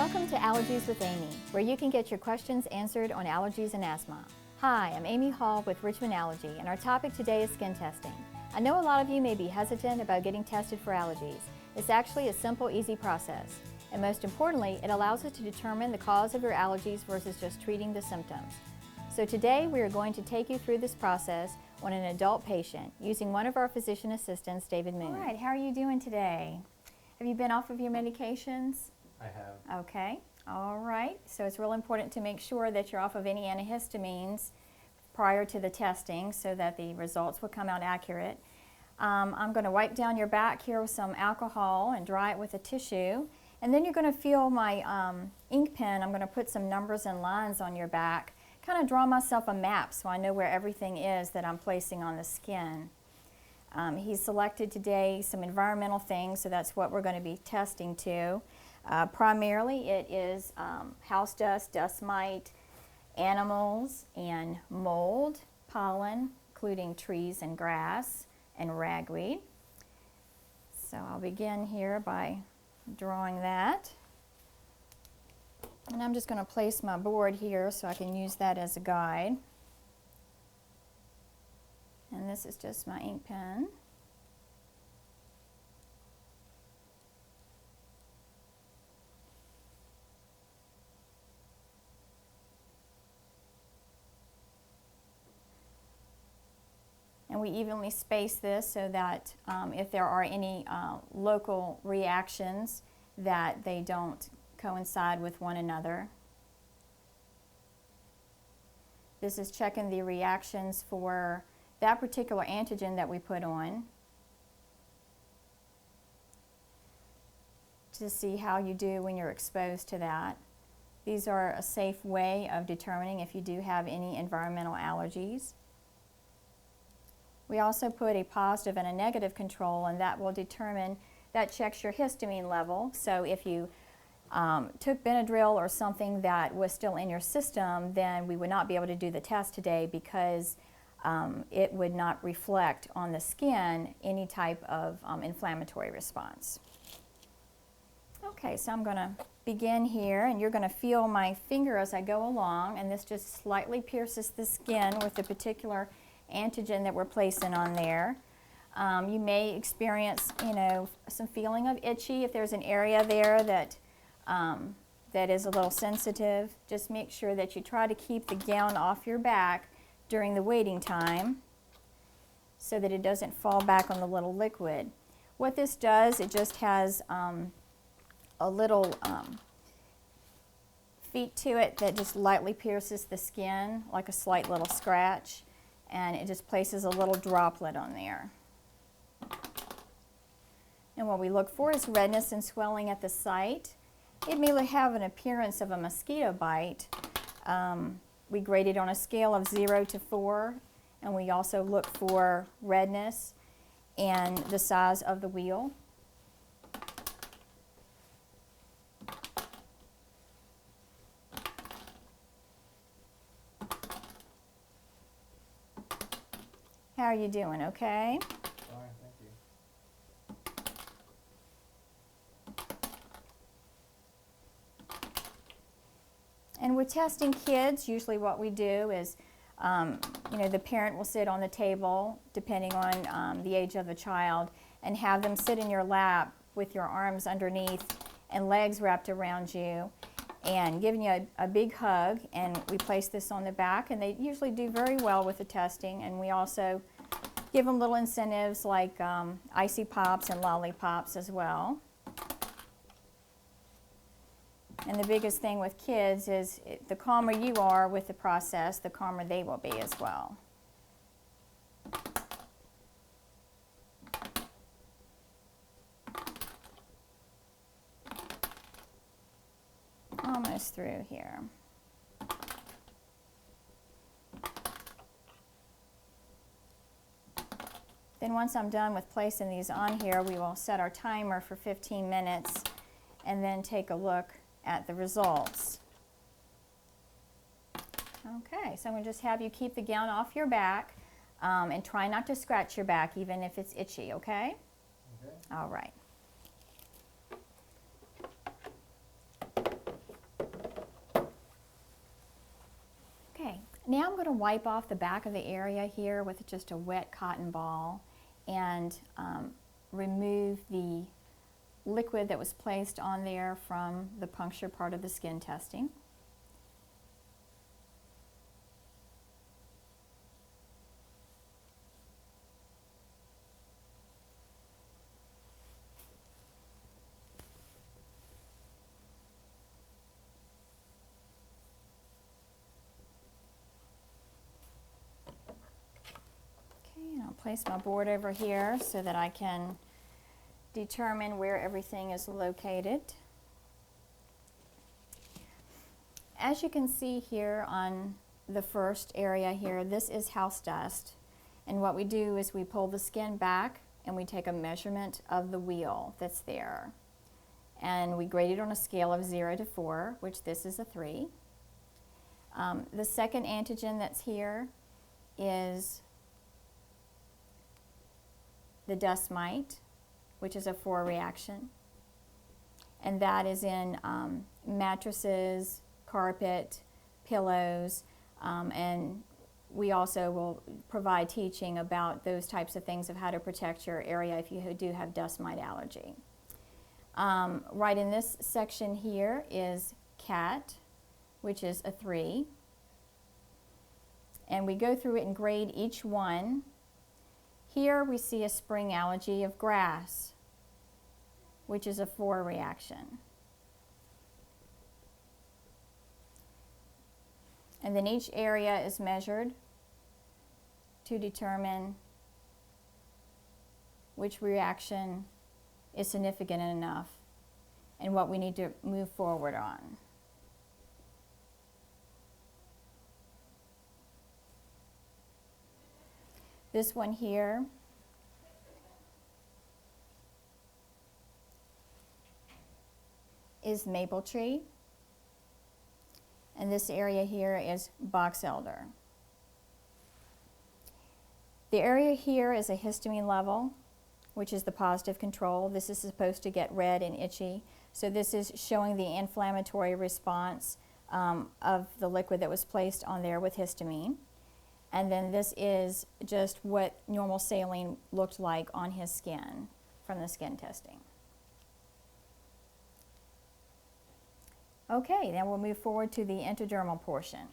Welcome to Allergies with Amy, where you can get your questions answered on allergies and asthma. Hi, I'm Amy Hall with Richmond Allergy, and our topic today is skin testing. I know a lot of you may be hesitant about getting tested for allergies. It's actually a simple, easy process. And most importantly, it allows us to determine the cause of your allergies versus just treating the symptoms. So today we are going to take you through this process on an adult patient using one of our physician assistants, David Moon. All right, how are you doing today? Have you been off of your medications? I have. Okay, all right. So it's real important to make sure that you're off of any antihistamines prior to the testing so that the results will come out accurate. I'm going to wipe down your back here with some alcohol and dry it with a tissue. And then you're going to feel my ink pen. I'm going to put some numbers and lines on your back, kind of draw myself a map so I know where everything is that I'm placing on the skin. He selected today some environmental things, so that's what we're going to be testing to. Primarily it is house dust, dust mite, animals, and mold, pollen, including trees and grass, and ragweed. So I'll begin here by drawing that. And I'm just going to place my board here so I can use that as a guide. And this is just my ink pen. And we evenly space this so that if there are any local reactions, that they don't coincide with one another. This is checking the reactions for that particular antigen that we put on to see how you do when you're exposed to that. These are a safe way of determining if you do have any environmental allergies. We also put a positive and a negative control, and that will determine, that checks your histamine level. So if you took Benadryl or something that was still in your system, then we would not be able to do the test today because it would not reflect on the skin any type of inflammatory response. Okay, so I'm going to begin here, and you're going to feel my finger as I go along, and this just slightly pierces the skin with the particular antigen that we're placing on there. You may experience, some feeling of itchy if there's an area there that that is a little sensitive. Just make sure that you try to keep the gown off your back during the waiting time so that it doesn't fall back on the little liquid. What this does, it just has a little feet to it that just lightly pierces the skin, like a slight little scratch, and it just places a little droplet on there. And what we look for is redness and swelling at the site. It may have an appearance of a mosquito bite. We grade it on a scale of 0 to 4, and we also look for redness and the size of the wheal. How are you doing? Okay? Fine, thank you. And with testing kids, usually what we do is, the parent will sit on the table, depending on the age of the child, and have them sit in your lap with your arms underneath and legs wrapped around you, and giving you a big hug. And we place this on the back, and they usually do very well with the testing. And we also give them little incentives like icy pops and lollipops as well. And the biggest thing with kids is the calmer you are with the process, the calmer they will be as well. Almost through here. Then once I'm done with placing these on here, we will set our timer for 15 minutes and then take a look at the results. Okay, so I'm going to just have you keep the gown off your back and try not to scratch your back even if it's itchy, okay? Okay. All right. Now I'm going to wipe off the back of the area here with just a wet cotton ball and remove the liquid that was placed on there from the puncture part of the skin testing. And I'll place my board over here so that I can determine where everything is located. As you can see here on the first area here, this is house dust. And what we do is we pull the skin back and we take a measurement of the wheal that's there. And we grade it on a scale of 0 to 4, which this is a 3. The second antigen that's here is the dust mite, which is a 4 reaction. And that is in mattresses, carpet, pillows, and we also will provide teaching about those types of things of how to protect your area if you do have dust mite allergy. Right in this section here is cat, which is a 3. And we go through it and grade each one. Here we see a spring allergy of grass, which is a 4 reaction. And then each area is measured to determine which reaction is significant enough and what we need to move forward on. This one here is maple tree, and this area here is box elder. The area here is a histamine level, which is the positive control. This is supposed to get red and itchy, so this is showing the inflammatory response of the liquid that was placed on there with histamine. And then this is just what normal saline looked like on his skin from the skin testing. Okay, then we'll move forward to the intradermal portion.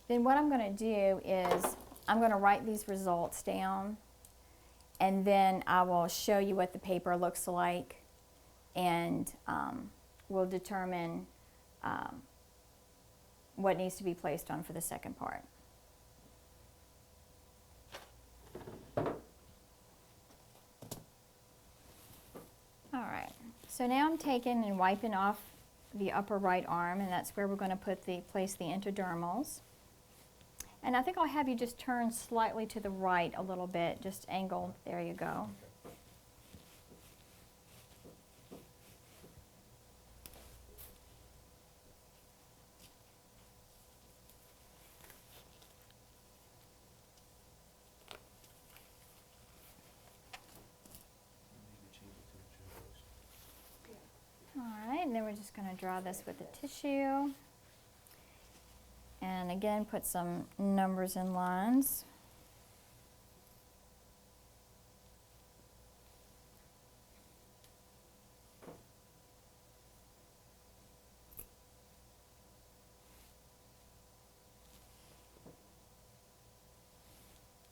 Then what I'm going to do is I'm going to write these results down, and then I will show you what the paper looks like, and we'll determine what needs to be placed on for the second part. All right, so now I'm taking and wiping off the upper right arm, and that's where we're going to place the intradermals. And I think I'll have you just turn slightly to the right a little bit, just angle, there you go. And then we're just going to draw this with the tissue. And again, put some numbers and lines.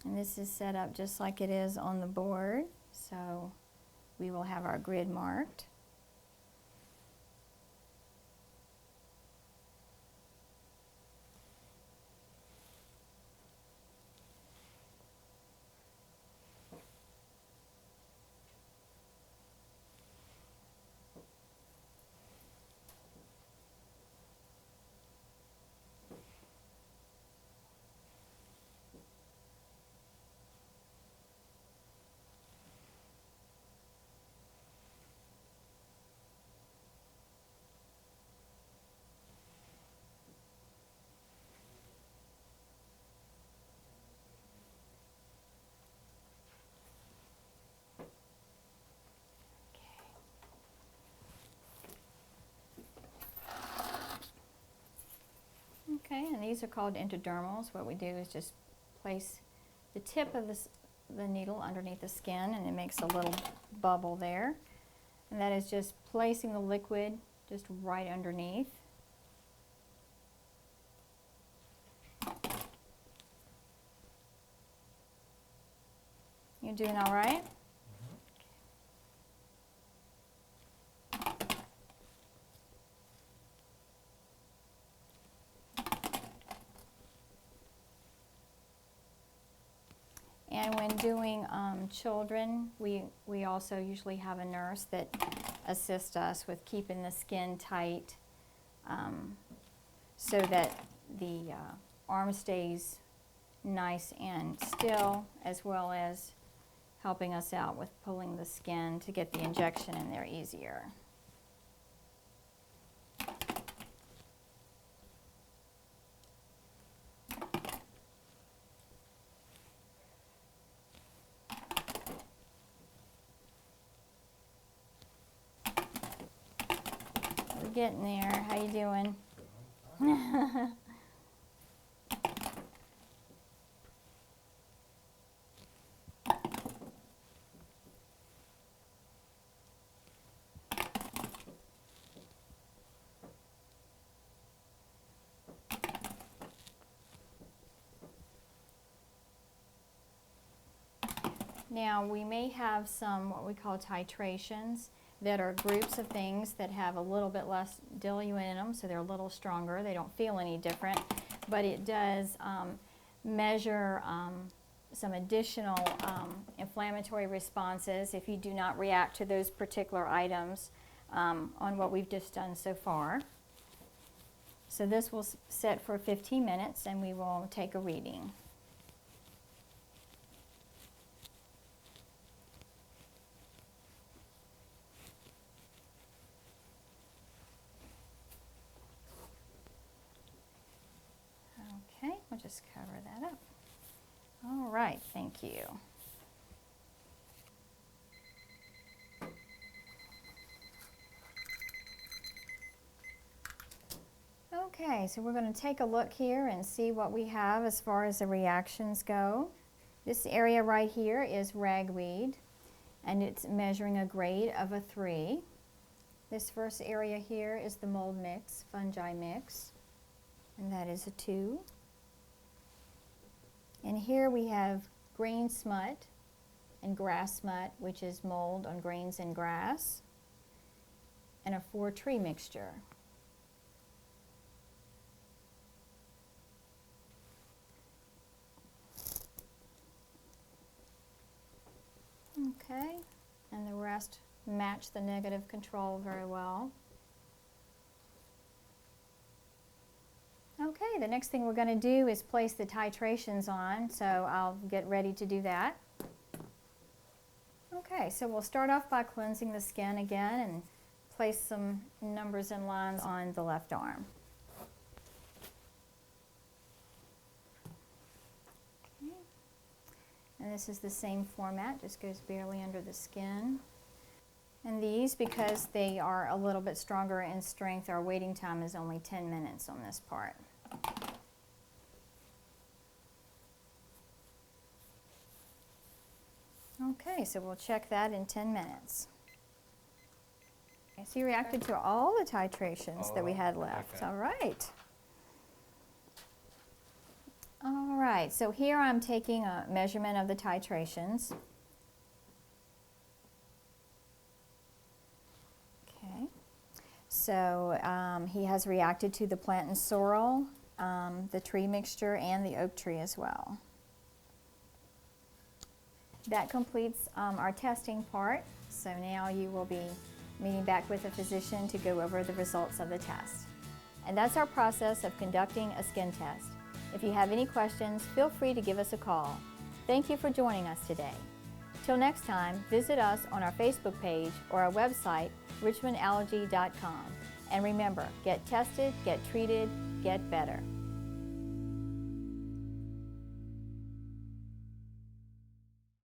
And this is set up just like it is on the board. So we will have our grid marked. Okay, and these are called intradermals. What we do is just place the tip of the needle underneath the skin, and it makes a little bubble there. And that is just placing the liquid just right underneath. You doing all right? And when doing children, we also usually have a nurse that assists us with keeping the skin tight so that the arm stays nice and still, as well as helping us out with pulling the skin to get the injection in there easier. We're getting there. How you doing? Now, we may have some what we call titrations that are groups of things that have a little bit less diluent in them, so they're a little stronger. They don't feel any different, but it does measure some additional inflammatory responses if you do not react to those particular items on what we've just done so far. So this will set for 15 minutes, and we will take a reading. Okay, we'll just cover that up. All right, thank you. Okay, so we're going to take a look here and see what we have as far as the reactions go. This area right here is ragweed, and it's measuring a grade of a 3. This first area here is the mold mix, fungi mix, and that is a 2. And here we have green smut and grass smut, which is mold on grains and grass, and a 4 tree mixture. Okay, and the rest match the negative control very well. Okay, the next thing we're going to do is place the titrations on, so I'll get ready to do that. Okay, so we'll start off by cleansing the skin again and place some numbers and lines on the left arm. Okay. And this is the same format, just goes barely under the skin. And these, because they are a little bit stronger in strength, our waiting time is only 10 minutes on this part. Okay, so we'll check that in 10 minutes. Okay, so you reacted to all the titrations that we had left. Okay. All right. All right, so here I'm taking a measurement of the titrations. Okay, so he has reacted to the plant and sorrel, the tree mixture, and the oak tree as well. That completes our testing part, so now you will be meeting back with a physician to go over the results of the test. And that's our process of conducting a skin test. If you have any questions, feel free to give us a call. Thank you for joining us today. Till next time, visit us on our Facebook page or our website, richmondallergy.com. And remember, get tested, get treated, get better.